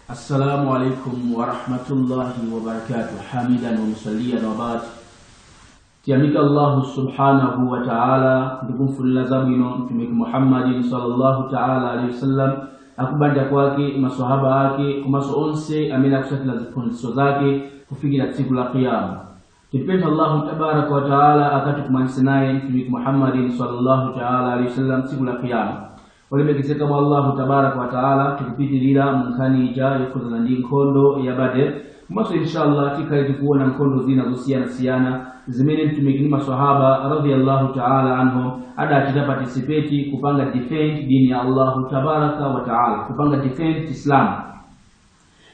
Assalamu alaikum warahmatullahi wabarakatuh. Hamidan wa musalliyan wa ba'd. Tiamika Allah subhanahu wa ta'ala ndikumfulila zabino Mtume Muhammadin sallallahu ta'ala alayhi wasallam akubanja kwake maswahaba wake kumaso onse amina kusatila zifundiso zake kufikira siku la kiyama. Kipenda Allah tabaraka wa ta'ala akatukumanisa naye Mtume Muhammadin sallallahu ta'ala alayhi wasallam siku la kiyama. Walimekiseka mwa Allah tabaraka wa ta'ala tukipitilira munkani ijayo kuzana ndi nkondo ya Badr. Maso inshallah tikali kuona nkondo zinazohusiana zimene Mtume maswahaba radhiyallahu ta'ala anhum ada participate kupanga defend dini ya Allah tabaraka wa ta'ala, kupanga defend Islam.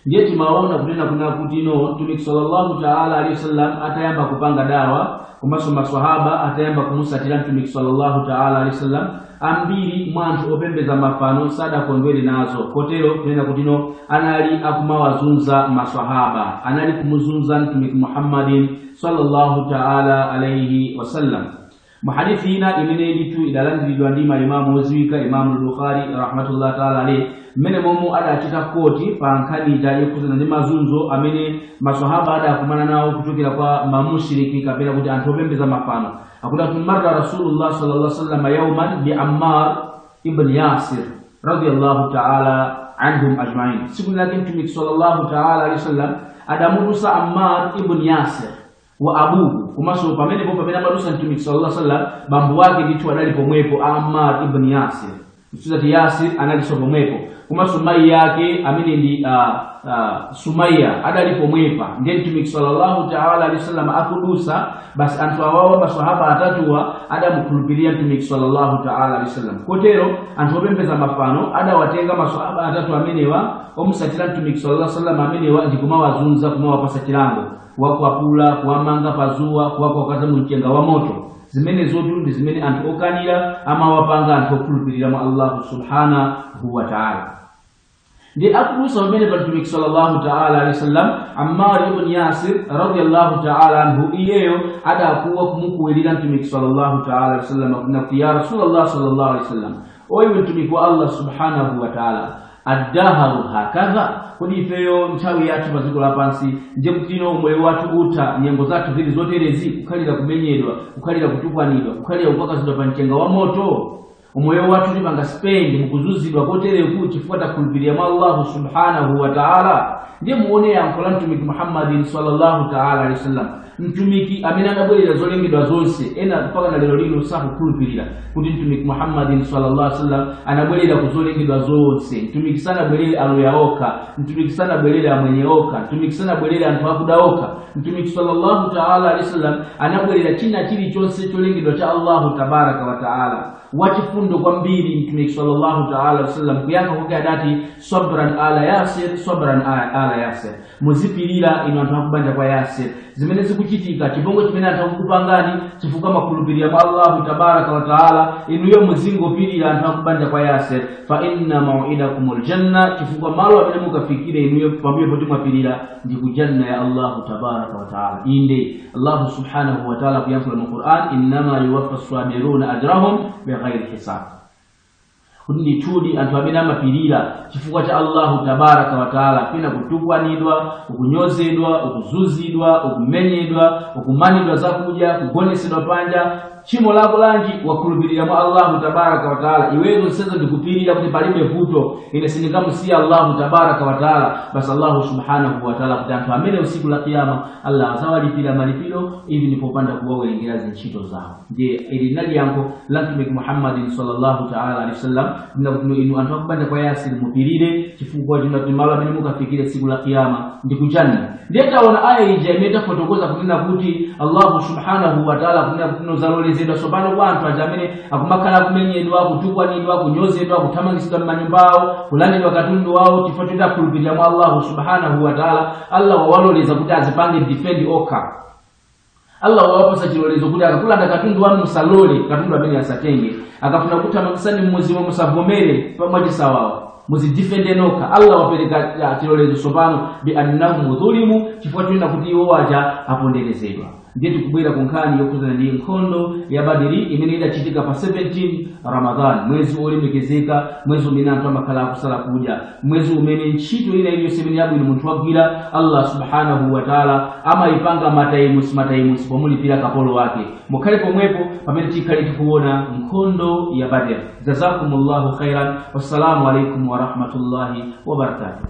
Ndiye tumaona kunena kuna kutino Mtume sallallahu ta'ala alayhi wasallam atayamba kupanga dawa kumaso maswahaba atayamba kumusatira Mtume sallallahu ta'ala alayhi wasallam ambiri mwantu opembeza mafano sada kondwele nazo kotero kunena kutino anali akumawazunza maswahaba, anali kumuzunza Mtume Muhammadin sallallahu ta'ala alayhi wasallam. Mahadithi ina imene litu idalandiridwa ndi Imam Uzwika Imam al-Bukhari rahmatullah ta'ala alayhi mene momo ada achita koti pa nkani ija kuzana ndi mazunzo amene maswahaba ada kumana nawo kuchokera kwa mamushiriki kapena kuti anthu opembeza mafano. Akuda tumarra Rasulullah sallallahu alaihi wasallam yawman bi Ammar ibn Yasir radiyallahu ta'ala anhum ajma'in. Siku lake Mtume sallallahu ta'ala alaihi wasallam adamurusa Ammar ibn Yasir wa abuhu kumaso pamene amarusa Mtume sallallahu alaihi wasallam bambu wake ndicho adali pomwepo Ammar ibn Yasir. Mtuzati Yasir analiso pomwepo kumaso mai yake amene ndi Sumaya adali pomwepa. Ndiye Mtume sallallahu ta'ala alaihi wasallam akudusa basi anthu awawa maswahaba atatuwa adamukhulupiria Mtume sallallahu ta'ala alaihi wasallam. Kotero anthu opembeza mafano adawatenga maswahaba atatu amenewa omusatira Mtume sallallahu alaihi wasallam amenewa ndikumawazunza kumawapasa chilango wakwapula kuwamanga pazuwa kuwakaza mchenga wa moto. Zimene zotu ndi zimene anthu okanira amawapanga anthu okhulupirira mwa Allah subhanahu wa ta'ala. Ndi akurusa umene pa Mtume sallallahu ta'ala alayhi wasallam Ammar ibn Yasir radiyallahu ta'ala anhu iyeyo adakuwa kumukuwelira Mtume sallallahu ta'ala alayhi wasallam kuti ya Rasulullah sallallahu alayhi wasallam oyiwe mtumiki wa Allah subhanahu wa ta'ala addaharu hakadha kodi ifeyo nthawi yathu paziko lapansi nje kutino moyo wathu uta nyengo zathu zili zoterezi kukhalira kumenyedwa kukhalira kutukwanidwa kukhalira kupakazidwa pa mchenga wa moto. Umoyo watu libanga spend mukuzuzidwa kotere kuti chifukwa kulupirira mwa Allah subhanahu wa ta'ala. Ndiye muone yankola Mtumiki Muhammadin sallallahu ta'ala alayhi wasallam mtumiki amene adabwerera zolengedwa zonse ena mpaka na lero lino sakukhulupirira kuti Mtumiki Muhammadin sallallahu alayhi wasallam anabwerera kuzolengedwa zonse. Mtumiki sana bwerere aloyaoka, mtumiki sana bwerere amwenyeoka, mtumiki sana bwerere anthu akudaoka. Mtumiki sallallahu ta'ala alayhi wasallam anabwerera china chili chonse cholengedwa cha Allah tabaraka wa ta'ala. Wachifundo kwambiri Mtume sallallahu ta'ala alaihi wasallam kuyanga kuke adati sabran ala Yasir, sabran ala Yasir. Muzipirira ino anthu akubanja kwa Yasir zimene zikuchitika chibongo chimene anthu akupangani chifuka makhulupirira mwa Allah tabaraka wa ta'ala inuyo muzingopirira anthu akubanja kwa Yasir fa inna mau'idakumul janna chifuka malo amene mukafikire inuyo pambuyo poti mwapirira ndi kujanna ya Allah tabaraka wa ta'ala. Inde Allah subhanahu wa ta'ala kuyankhula mu Qur'an innama yuwaffas sabiruna ajrahum bighairi hisab. Kundi tudi anthu amene amapirira chifukwa cha Allah tabaraka wa ta'ala pena kutukwanidwa, ukunyozedwa, ukuzuzidwa, ukumenyedwa, ukumanidwa zakudya, kugonesedwa panja chimo lako lanji wakhulupirira mwa Allah tabaraka wa ta'ala. Iwezo sasa ndikupirira kuti palibe vuto ine sindikamusiya Allah tabaraka wa ta'ala basi Allah subhanahu wa ta'ala kuti anthu amene usiku la kiyama Allah azawalipira malipiro ili nipopanda kuwawelengera zinchito zawo. Ndiye ili nali yanko la Mtume Muhammadin sallallahu ta'ala alayhi wasallam inu anthu akubanja kwa Yasir mupirire chifukwa chimalo amene mukafikire siku la kiyama ndikujanna. Ndiye taona aya ija imeta fotokoza kunena kuti Allah subhanahu wa ta'ala kunena kuti zalolezedwa sopano kwa anthu ajamene akumakhala kumenyedwa, kutukwanidwa, kunyozedwa, kuthamangisidwa m'manyumbawo, kulandidwa katundu wawo chifukwa chokhulupirira mwa Allah subhanahu wa ta'ala. Allah wawaloleza kuti azipange defend oka. Allah wawapasa chilolezo kuti akakulanda katundu wanu musalole katundu amene asatenge, akafuna kuthamangisani mmuzi wa musavomere pamwachisawawo muzidifende noka. Allah wapereka chilolezo sopano bi annahum dhulimu chifukwa china kuti iwo waja aponderezedwa. ndiye tikubwera kunkhani yokhudzana ndi nkhondo ya Badiri imene idachitika pa 17 Ramadan, mwezi olemekezeka, mwezi umene anthu amakhala akusala kudya, mwezi umene ntchito ina iliyonse imene yabwino munthu wagwira Allah subhanahu wa ta'ala amayipanga matayimusi pomulipira kapolo wake. Mukhale pomwepo pamene tikhale tikuona nkhondo ya Badr. Jazakumullahu khairan. Wassalamu alaikum wa rahmatullahi wa barakatuh.